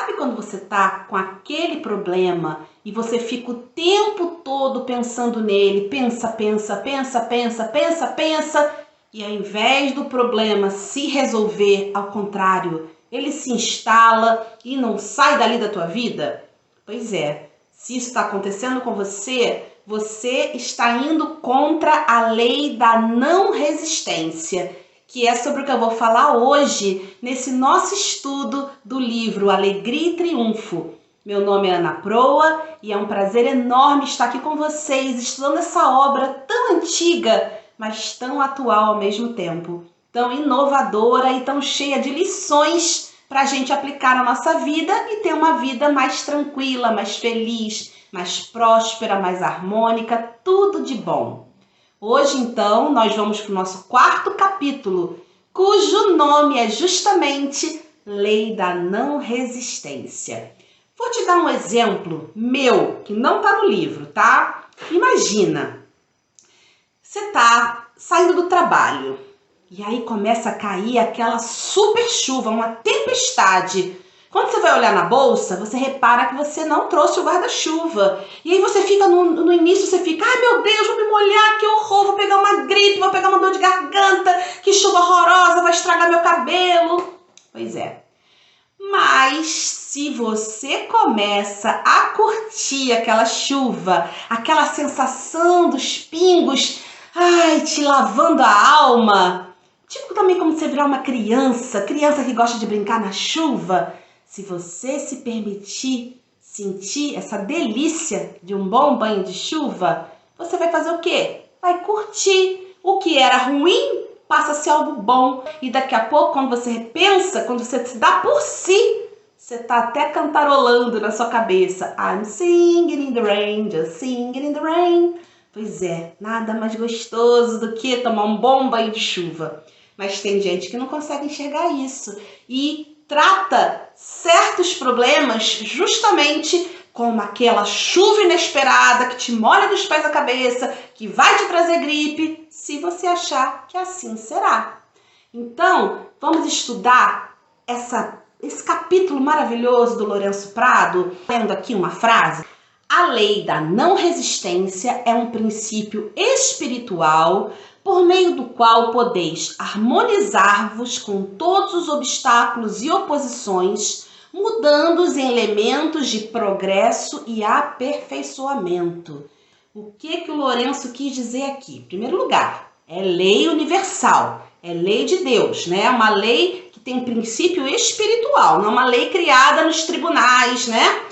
Sabe quando você tá com aquele problema e você fica o tempo todo pensando nele, pensa, e ao invés do problema se resolver, ao contrário, ele se instala e não sai dali da tua vida? Pois é, se isso está acontecendo com você, você está indo contra a lei da não resistência, que é sobre o que eu vou falar hoje nesse nosso estudo do livro Alegria e Triunfo. Meu nome é Ana Proa e é um prazer enorme estar aqui com vocês, estudando essa obra tão antiga, mas tão atual ao mesmo tempo, tão inovadora e tão cheia de lições para a gente aplicar na nossa vida e ter uma vida mais tranquila, mais feliz, mais próspera, mais harmônica, tudo de bom. Hoje, então, nós vamos para o nosso quarto capítulo, cujo nome é justamente Lei da Não Resistência. Vou te dar um exemplo meu, que não está no livro, tá? Imagina, você está saindo do trabalho e aí começa a cair aquela super chuva, uma tempestade. Quando você vai olhar na bolsa, você repara que você não trouxe o guarda-chuva. E aí você fica no início, você fica, ai meu Deus, vou me molhar, que horror, vou pegar uma gripe, vou pegar uma dor de garganta, que chuva horrorosa, vai estragar meu cabelo. Pois é. Mas se você começa a curtir aquela chuva, aquela sensação dos pingos, ai, te lavando a alma, tipo também como você virar uma criança que gosta de brincar na chuva, se você se permitir sentir essa delícia de um bom banho de chuva, você vai fazer o quê? Vai curtir. O que era ruim passa a ser algo bom. E daqui a pouco, quando você repensa, quando você se dá por si, você está até cantarolando na sua cabeça. I'm singing in the rain, just singing in the rain. Pois é, nada mais gostoso do que tomar um bom banho de chuva. Mas tem gente que não consegue enxergar isso e trata certos problemas justamente como aquela chuva inesperada que te molha dos pés à cabeça, que vai te trazer gripe, se você achar que assim será. Então, vamos estudar esse capítulo maravilhoso do Lourenço Prado, lendo aqui uma frase. A lei da não resistência é um princípio espiritual por meio do qual podeis harmonizar-vos com todos os obstáculos e oposições, mudando-os em elementos de progresso e aperfeiçoamento. O que o Lourenço quis dizer aqui? Em primeiro lugar, é lei universal, é lei de Deus, né? É uma lei que tem um princípio espiritual, não é uma lei criada nos tribunais, né?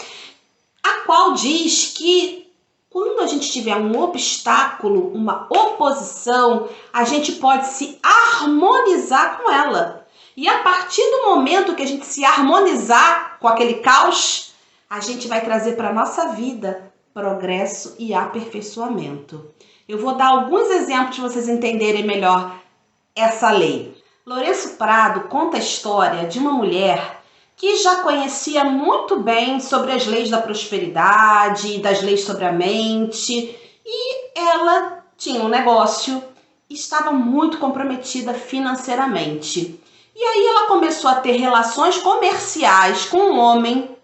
A qual diz que quando a gente tiver um obstáculo, uma oposição, a gente pode se harmonizar com ela. E a partir do momento que a gente se harmonizar com aquele caos, a gente vai trazer para a nossa vida progresso e aperfeiçoamento. Eu vou dar alguns exemplos para vocês entenderem melhor essa lei. Lourenço Prado conta a história de uma mulher que já conhecia muito bem sobre as leis da prosperidade, das leis sobre a mente, e ela tinha um negócio e estava muito comprometida financeiramente. E aí ela começou a ter relações comerciais com um homem,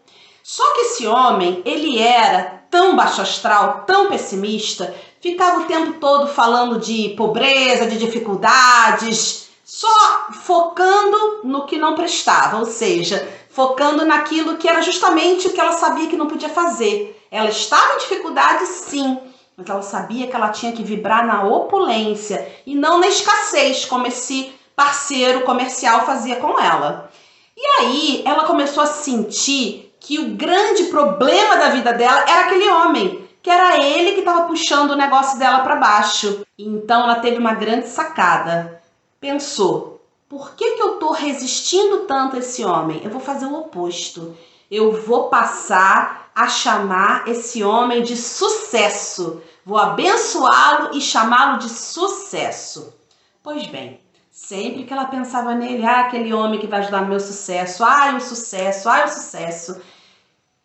só que esse homem, ele era tão baixo astral, tão pessimista, ficava o tempo todo falando de pobreza, de dificuldades, só focando no que não prestava, ou seja, focando naquilo que era justamente o que ela sabia que não podia fazer. Ela estava em dificuldade, sim, mas ela sabia que ela tinha que vibrar na opulência e não na escassez, como esse parceiro comercial fazia com ela. E aí ela começou a sentir que o grande problema da vida dela era aquele homem, que era ele que estava puxando o negócio dela para baixo. Então ela teve uma grande sacada. Pensou, por que eu estou resistindo tanto a esse homem? Eu vou fazer o oposto. Eu vou passar a chamar esse homem de sucesso. Vou abençoá-lo e chamá-lo de sucesso. Pois bem, sempre que ela pensava nele, aquele homem que vai ajudar no meu sucesso, o sucesso, o sucesso.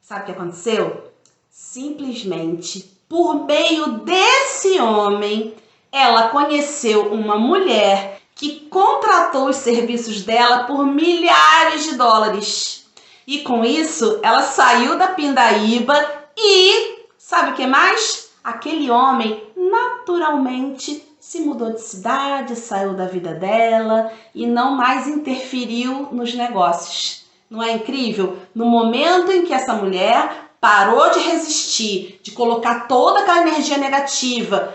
Sabe o que aconteceu? Simplesmente, por meio desse homem, ela conheceu uma mulher que contratou os serviços dela por milhares de dólares. E com isso, ela saiu da pindaíba e, sabe o que mais? Aquele homem naturalmente se mudou de cidade, saiu da vida dela e não mais interferiu nos negócios. Não é incrível? No momento em que essa mulher parou de resistir, de colocar toda aquela energia negativa,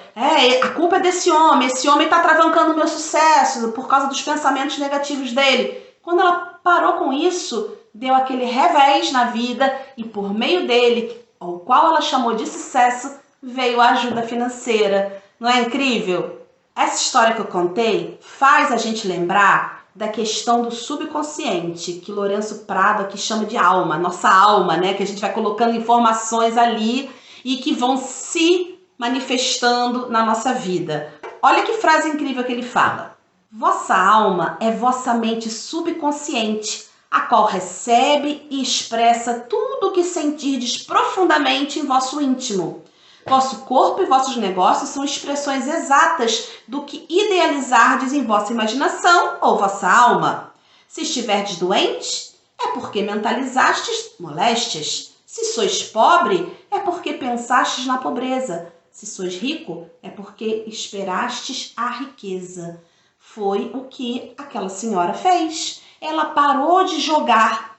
a culpa é desse homem, esse homem está travancando o meu sucesso por causa dos pensamentos negativos dele. Quando ela parou com isso, deu aquele revés na vida e por meio dele, ao qual ela chamou de sucesso, veio a ajuda financeira. Não é incrível? Essa história que eu contei faz a gente lembrar da questão do subconsciente, que Lourenço Prado aqui chama de alma, nossa alma, né? Que a gente vai colocando informações ali e que vão se manifestando na nossa vida. Olha que frase incrível que ele fala. Vossa alma é vossa mente subconsciente, a qual recebe e expressa tudo o que sentirdes profundamente em vosso íntimo. Vosso corpo e vossos negócios são expressões exatas do que idealizardes em vossa imaginação ou vossa alma. Se estiverdes doente, é porque mentalizastes moléstias. Se sois pobre, é porque pensastes na pobreza. Se sois rico, é porque esperastes a riqueza. Foi o que aquela senhora fez. Ela parou de jogar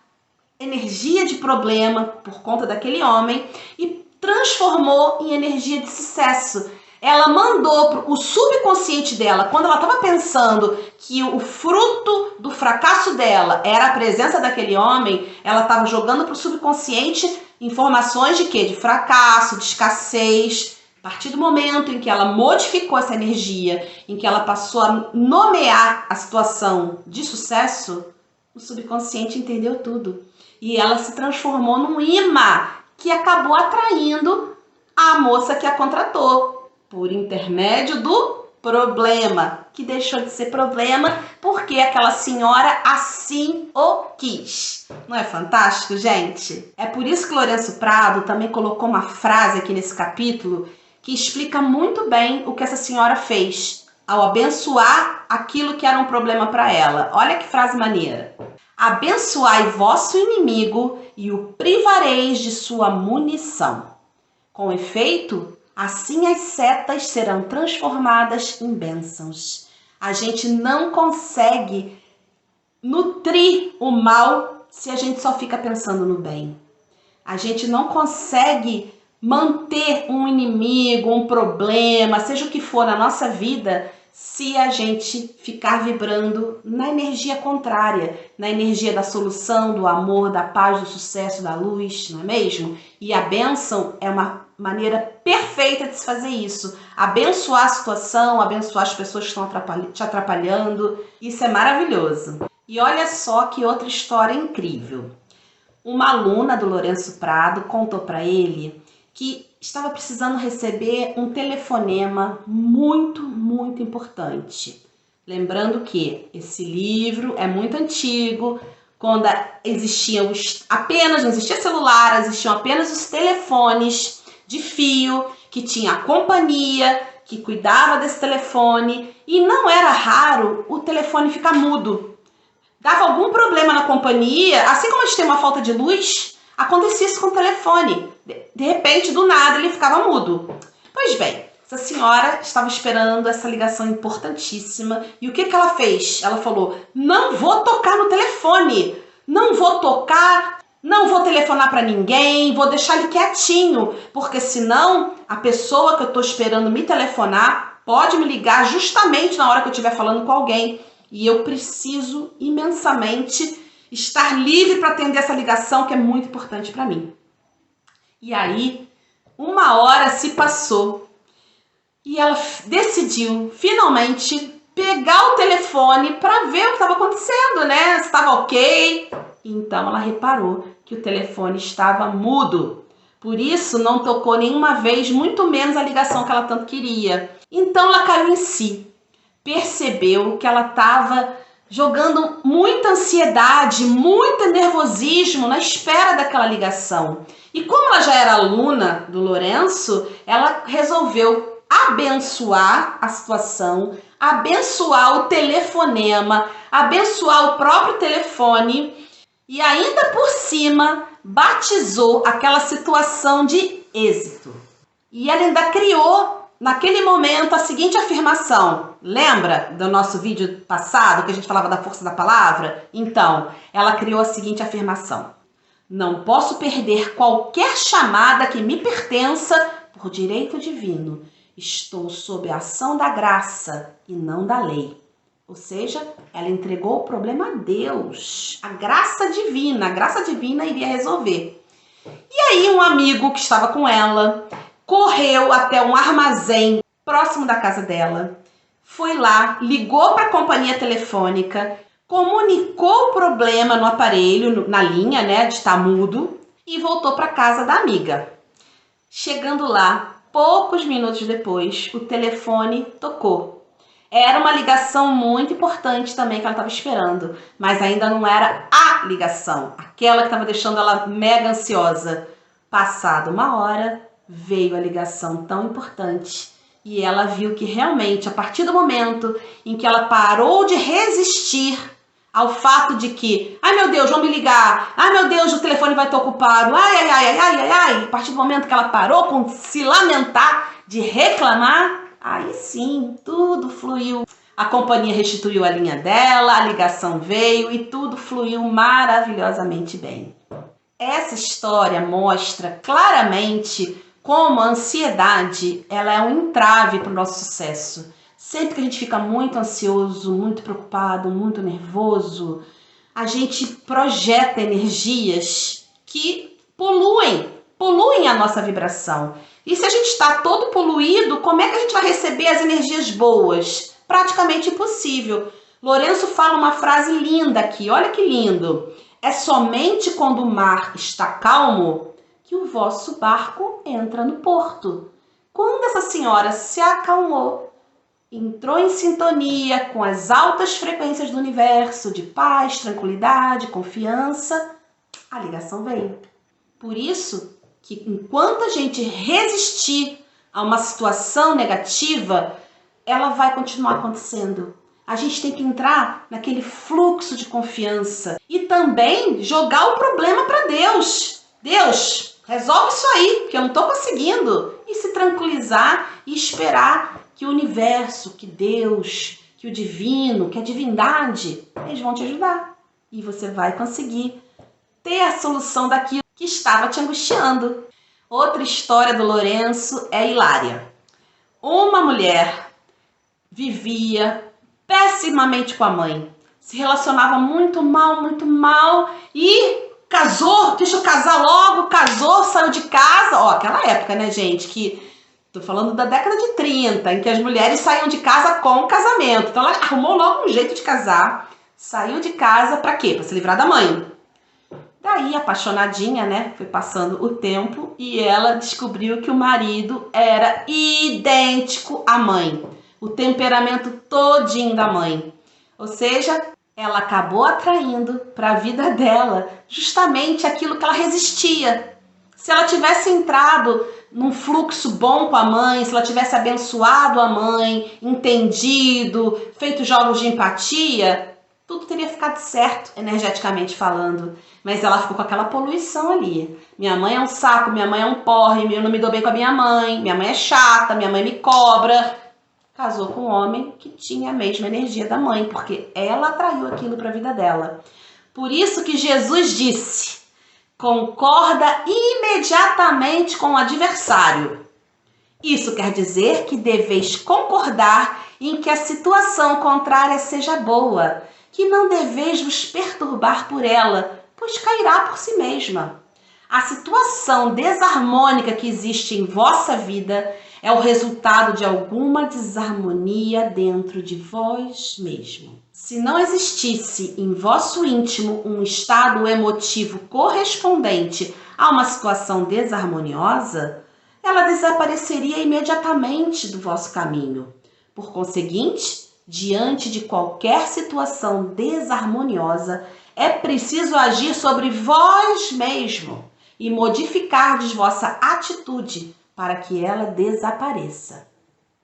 energia de problema por conta daquele homem e transformou em energia de sucesso. Ela mandou o subconsciente dela, quando ela estava pensando que o fruto do fracasso dela era a presença daquele homem, ela estava jogando para o subconsciente informações de quê? De fracasso, de escassez. A partir do momento em que ela modificou essa energia, em que ela passou a nomear a situação de sucesso, o subconsciente entendeu tudo. E ela se transformou num imã que acabou atraindo a moça que a contratou, por intermédio do problema, que deixou de ser problema porque aquela senhora assim o quis. Não é fantástico, gente? É por isso que Lourenço Prado também colocou uma frase aqui nesse capítulo que explica muito bem o que essa senhora fez ao abençoar aquilo que era um problema para ela. Olha que frase maneira. Abençoai vosso inimigo e o privareis de sua munição. Com efeito, assim as setas serão transformadas em bênçãos. A gente não consegue nutrir o mal se a gente só fica pensando no bem. A gente não consegue manter um inimigo, um problema, seja o que for na nossa vida, se a gente ficar vibrando na energia contrária, na energia da solução, do amor, da paz, do sucesso, da luz, não é mesmo? E a bênção é uma maneira perfeita de se fazer isso. Abençoar a situação, abençoar as pessoas que estão te atrapalhando, isso é maravilhoso. E olha só que outra história incrível. Uma aluna do Lourenço Prado contou para ele que estava precisando receber um telefonema muito, muito importante. Lembrando que esse livro é muito antigo, quando não existia celular, existiam apenas os telefones de fio, que tinha a companhia, que cuidava desse telefone, e não era raro o telefone ficar mudo. Dava algum problema na companhia, assim como a gente tem uma falta de luz, acontecia isso com o telefone. De repente, do nada, ele ficava mudo. Pois bem, essa senhora estava esperando essa ligação importantíssima. E o que ela fez? Ela falou, não vou tocar no telefone. Não vou tocar, não vou telefonar para ninguém, vou deixar ele quietinho. Porque senão, a pessoa que eu estou esperando me telefonar pode me ligar justamente na hora que eu estiver falando com alguém. E eu preciso imensamente estar livre para atender essa ligação que é muito importante para mim. E aí, 1 hora se passou e ela decidiu finalmente pegar o telefone para ver o que estava acontecendo, né? Se estava ok. Então ela reparou que o telefone estava mudo. Por isso não tocou nenhuma vez, muito menos a ligação que ela tanto queria. Então ela caiu em si. Percebeu que ela estava jogando muita ansiedade, muito nervosismo na espera daquela ligação. E como ela já era aluna do Lourenço, ela resolveu abençoar a situação, abençoar o telefonema, abençoar o próprio telefone E ainda por cima, batizou aquela situação de êxito. E ela ainda criou, naquele momento, a seguinte afirmação. Lembra do nosso vídeo passado, que a gente falava da força da palavra? Então, ela criou a seguinte afirmação. Não posso perder qualquer chamada que me pertença por direito divino. Estou sob a ação da graça e não da lei. Ou seja, ela entregou o problema a Deus. A graça divina iria resolver. E aí um amigo que estava com ela correu até um armazém próximo da casa dela, foi lá, ligou para a companhia telefônica, comunicou o problema no aparelho, na linha, né, de estar mudo, e voltou para casa da amiga. Chegando lá, poucos minutos depois, o telefone tocou. Era uma ligação muito importante também que ela estava esperando, mas ainda não era a ligação, aquela que estava deixando ela mega ansiosa. Passada uma hora, veio a ligação tão importante e ela viu que realmente, a partir do momento em que ela parou de resistir ao fato de que, ai meu Deus, vão me ligar, ai meu Deus, o telefone vai estar ocupado, a partir do momento que ela parou com se lamentar, de reclamar, aí sim, tudo fluiu. A companhia restituiu a linha dela, a ligação veio e tudo fluiu maravilhosamente bem. Essa história mostra claramente como a ansiedade ela é um entrave para o nosso sucesso. Sempre que a gente fica muito ansioso, muito preocupado, muito nervoso, a gente projeta energias que poluem a nossa vibração. E se a gente está todo poluído, como é que a gente vai receber as energias boas? Praticamente impossível. Lourenço fala uma frase linda aqui, olha que lindo. É somente quando o mar está calmo que o vosso barco entra no porto. Quando essa senhora se acalmou, entrou em sintonia com as altas frequências do universo, de paz, tranquilidade, confiança, a ligação veio. Por isso que enquanto a gente resistir a uma situação negativa, ela vai continuar acontecendo. A gente tem que entrar naquele fluxo de confiança e também jogar o problema para Deus. Deus, resolve isso aí, que eu não estou conseguindo. E se tranquilizar e esperar que o universo, que Deus, que o divino, que a divindade, eles vão te ajudar. E você vai conseguir ter a solução daquilo que estava te angustiando. Outra história do Lourenço é hilária. Uma mulher vivia pessimamente com a mãe, se relacionava muito mal e casou, deixa eu casar logo, casou, saiu de casa. Ó, aquela época, né, gente, que tô falando da década de 30, em que as mulheres saíam de casa com o casamento. Então ela arrumou logo um jeito de casar, saiu de casa pra quê? Pra se livrar da mãe. Daí, apaixonadinha, né, foi passando o tempo e ela descobriu que o marido era idêntico à mãe. O temperamento todinho da mãe. Ou seja, ela acabou atraindo para a vida dela justamente aquilo que ela resistia. Se ela tivesse entrado num fluxo bom com a mãe, se ela tivesse abençoado a mãe, entendido, feito jogos de empatia, tudo teria ficado certo, energeticamente falando. Mas ela ficou com aquela poluição ali. Minha mãe é um saco, minha mãe é um porre, eu não me dou bem com a minha mãe é chata, minha mãe me cobra. Casou com um homem que tinha a mesma energia da mãe, porque ela atraiu aquilo para a vida dela. Por isso que Jesus disse, concorda imediatamente com o adversário. Isso quer dizer que deveis concordar em que a situação contrária seja boa, que não deveis vos perturbar por ela, pois cairá por si mesma. A situação desarmônica que existe em vossa vida é o resultado de alguma desarmonia dentro de vós mesmo. Se não existisse em vosso íntimo um estado emotivo correspondente a uma situação desarmoniosa, ela desapareceria imediatamente do vosso caminho. Por conseguinte, diante de qualquer situação desarmoniosa, é preciso agir sobre vós mesmo e modificardes vossa atitude para que ela desapareça.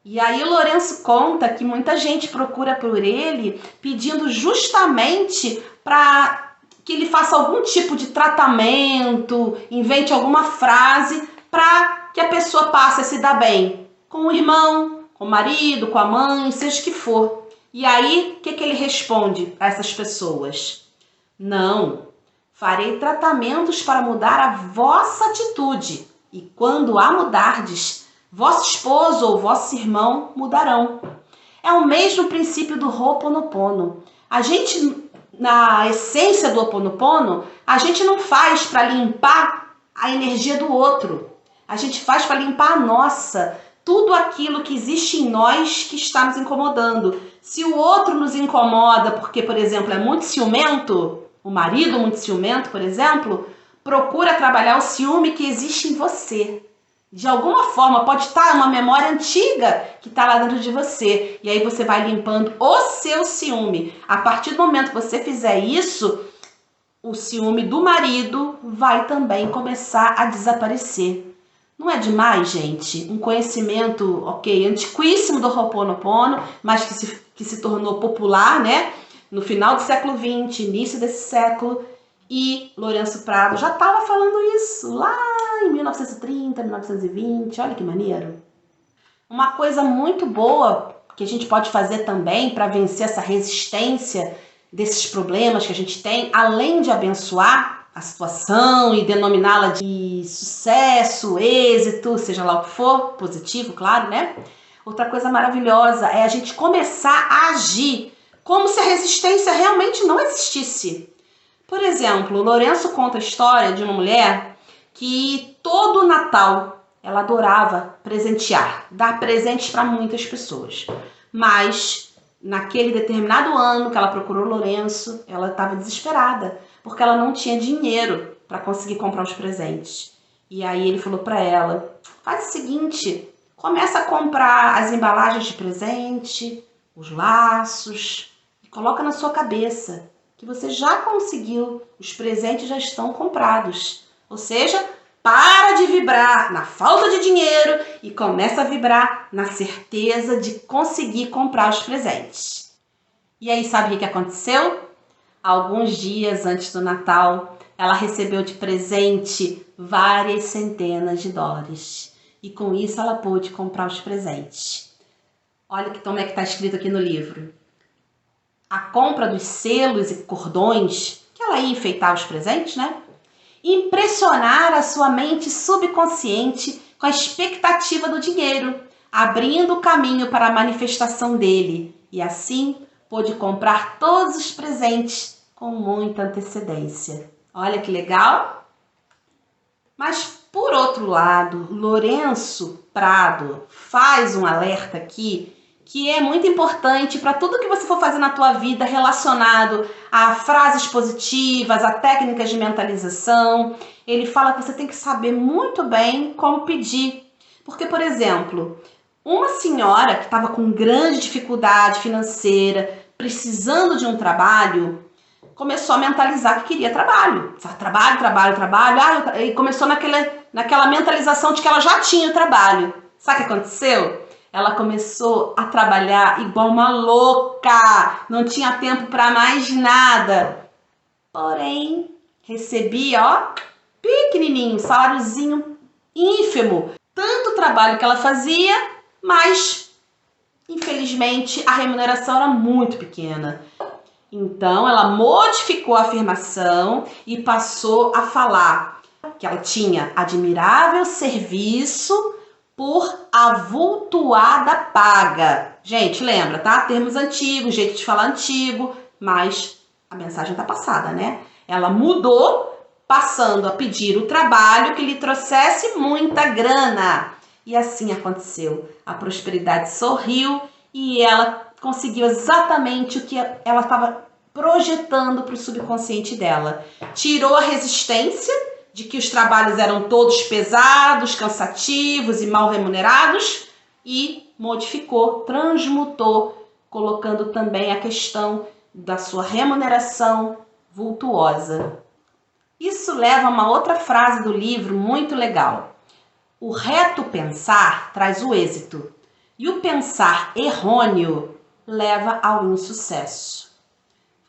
E aí o Lourenço conta que muita gente procura por ele pedindo justamente para que ele faça algum tipo de tratamento, invente alguma frase para que a pessoa passe a se dar bem com o irmão, com o marido, com a mãe, seja o que for. E aí, o que ele responde a essas pessoas? Não, farei tratamentos para mudar a vossa atitude, e quando a mudardes, vosso esposo ou vosso irmão mudarão. É o mesmo princípio do Ho'oponopono. A gente, na essência do Ho'oponopono, a gente não faz para limpar a energia do outro. A gente faz para limpar a nossa. Tudo aquilo que existe em nós que está nos incomodando. Se o outro nos incomoda porque, por exemplo, é muito ciumento, o marido muito ciumento, por exemplo, procura trabalhar o ciúme que existe em você. De alguma forma, pode estar uma memória antiga que está lá dentro de você. E aí você vai limpando o seu ciúme. A partir do momento que você fizer isso, o ciúme do marido vai também começar a desaparecer. Não é demais, gente? Um conhecimento, antiquíssimo do Ho'oponopono, mas que se tornou popular, né? No final do século XX, início desse século. E Lourenço Prado já estava falando isso lá em 1930, 1920. Olha que maneiro. Uma coisa muito boa que a gente pode fazer também para vencer essa resistência desses problemas que a gente tem, além de abençoar a situação e denominá-la de sucesso, êxito, seja lá o que for, positivo, claro, né? Outra coisa maravilhosa é a gente começar a agir como se a resistência realmente não existisse. Por exemplo, o Lourenço conta a história de uma mulher que todo Natal ela adorava presentear, dar presentes para muitas pessoas. Mas naquele determinado ano que ela procurou o Lourenço, ela estava desesperada, porque ela não tinha dinheiro para conseguir comprar os presentes. E aí ele falou para ela, faz o seguinte, começa a comprar as embalagens de presente, os laços, e coloca na sua cabeça que você já conseguiu, os presentes já estão comprados. Ou seja, para de vibrar na falta de dinheiro e começa a vibrar na certeza de conseguir comprar os presentes. E aí, sabe o que aconteceu? Alguns dias antes do Natal, ela recebeu de presente várias centenas de dólares. E com isso ela pôde comprar os presentes. Olha como é que está escrito aqui no livro. A compra dos selos e cordões, que ela ia enfeitar os presentes, né? Impressionar a sua mente subconsciente com a expectativa do dinheiro, abrindo o caminho para a manifestação dele. E assim, pôde comprar todos os presentes com muita antecedência. Olha que legal! Mas, por outro lado, Lourenço Prado faz um alerta aqui que é muito importante para tudo que você for fazer na tua vida relacionado a frases positivas, a técnicas de mentalização. Ele fala que você tem que saber muito bem como pedir. Porque, por exemplo, uma senhora que estava com grande dificuldade financeira, precisando de um trabalho, começou a mentalizar que queria trabalho. Trabalho. E começou naquela mentalização de que ela já tinha o trabalho. Sabe o que aconteceu? Ela começou a trabalhar igual uma louca, não tinha tempo para mais nada. Porém, recebia, pequenininho, saláriozinho ínfimo. Tanto trabalho que ela fazia, mas, infelizmente, a remuneração era muito pequena. Então, ela modificou a afirmação e passou a falar que ela tinha admirável serviço por avultuada paga. Gente, lembra, tá? Termos antigos, jeito de falar antigo, mas a mensagem tá passada, né? Ela mudou, passando a pedir o trabalho que lhe trouxesse muita grana. E assim aconteceu. A prosperidade sorriu e ela conseguiu exatamente o que ela estava projetando para o subconsciente dela. Tirou a resistência de que os trabalhos eram todos pesados, cansativos e mal remunerados e modificou, transmutou, colocando também a questão da sua remuneração vultuosa. Isso leva a uma outra frase do livro muito legal. O reto pensar traz o êxito e o pensar errôneo leva ao insucesso.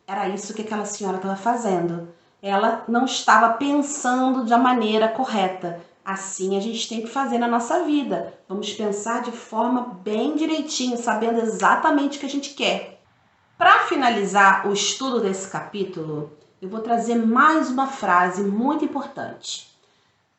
Era isso que aquela senhora estava fazendo. ela não estava pensando da maneira correta. Assim a gente tem que fazer na nossa vida. Vamos pensar de forma bem direitinho, sabendo exatamente o que a gente quer. Para finalizar o estudo desse capítulo, eu vou trazer mais uma frase muito importante.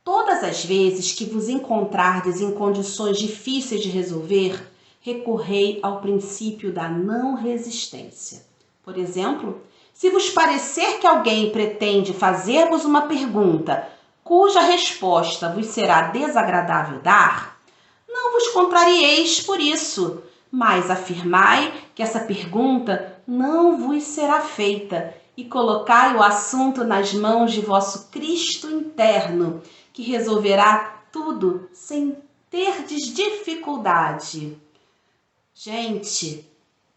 Todas as vezes que vos encontrardes em condições difíceis de resolver, recorrei ao princípio da não resistência. Por exemplo, se vos parecer que alguém pretende fazer-vos uma pergunta cuja resposta vos será desagradável dar, não vos contrarieis por isso, mas afirmai que essa pergunta não vos será feita e colocai o assunto nas mãos de vosso Cristo interno, que resolverá tudo sem terdes dificuldade. Gente,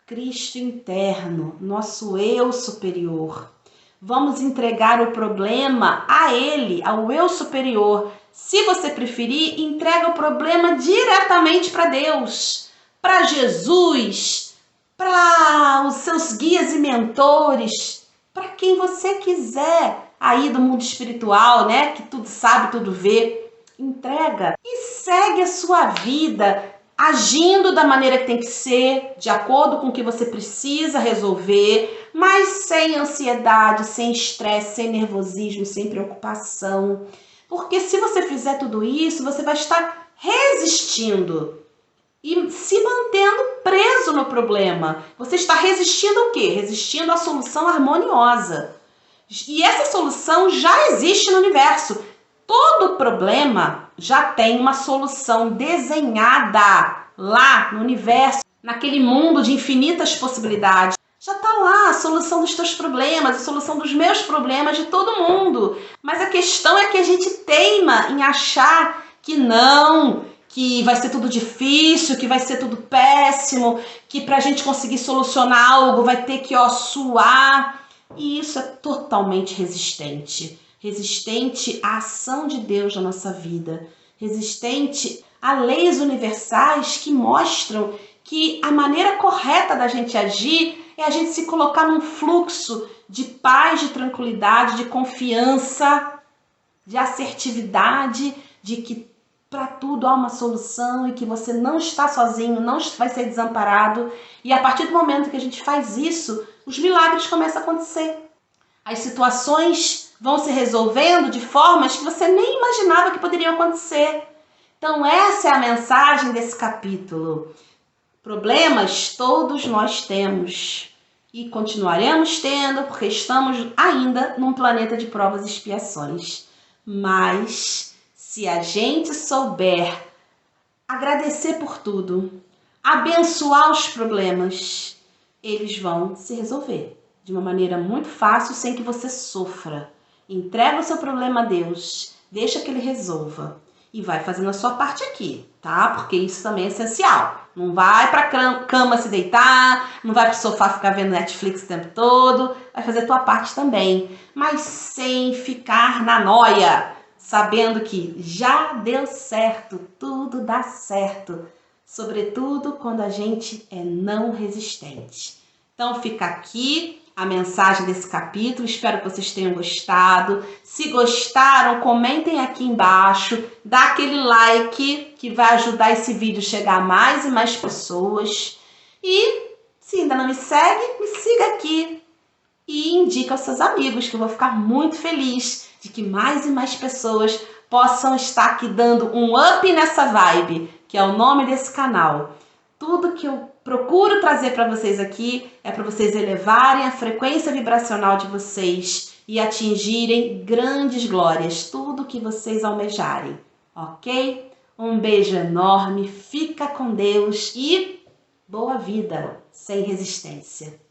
Cristo interno, nosso eu superior. Vamos entregar o problema a Ele, ao eu superior. Se você preferir, entrega o problema diretamente para Deus, para Jesus, para os seus guias e mentores, para quem você quiser aí do mundo espiritual, né? Que tudo sabe, tudo vê. Entrega e segue a sua vida, agindo da maneira que tem que ser, de acordo com o que você precisa resolver, mas sem ansiedade, sem estresse, sem nervosismo, sem preocupação. Porque se você fizer tudo isso, você vai estar resistindo e se mantendo preso no problema. Você está resistindo ao quê? Resistindo à solução harmoniosa. E essa solução já existe no universo. Todo problema já tem uma solução desenhada lá no universo, naquele mundo de infinitas possibilidades. Já está lá a solução dos teus problemas, a solução dos meus problemas, de todo mundo. Mas a questão é que a gente teima em achar que não, que vai ser tudo difícil, que vai ser tudo péssimo, que para a gente conseguir solucionar algo vai ter que suar. E isso é totalmente resistente. Resistente à ação de Deus na nossa vida. Resistente a leis universais que mostram que a maneira correta da gente agir é a gente se colocar num fluxo de paz, de tranquilidade, de confiança, de assertividade, de que para tudo há uma solução e que você não está sozinho, não vai ser desamparado. E a partir do momento que a gente faz isso, os milagres começam a acontecer. As situações vão se resolvendo de formas que você nem imaginava que poderiam acontecer. Então essa é a mensagem desse capítulo. Problemas todos nós temos e continuaremos tendo porque estamos ainda num planeta de provas e expiações. Mas se a gente souber agradecer por tudo, abençoar os problemas, eles vão se resolver de uma maneira muito fácil, sem que você sofra. Entrega o seu problema a Deus, deixa que Ele resolva. E vai fazendo a sua parte aqui, tá? Porque isso também é essencial. Não vai pra cama se deitar, não vai pro sofá ficar vendo Netflix o tempo todo. Vai fazer a tua parte também, mas sem ficar na noia, sabendo que já deu certo, tudo dá certo. Sobretudo quando a gente é não resistente. Então fica aqui a mensagem desse capítulo, espero que vocês tenham gostado. Se gostaram, comentem aqui embaixo, dá aquele like que vai ajudar esse vídeo a chegar a mais e mais pessoas. E se ainda não me segue, me siga aqui e indica aos seus amigos, que eu vou ficar muito feliz de que mais e mais pessoas possam estar aqui dando um up nessa vibe, que é o nome desse canal. Tudo que eu procuro trazer para vocês aqui é para vocês elevarem a frequência vibracional de vocês e atingirem grandes glórias, tudo que vocês almejarem, ok? Um beijo enorme, fica com Deus e boa vida sem resistência.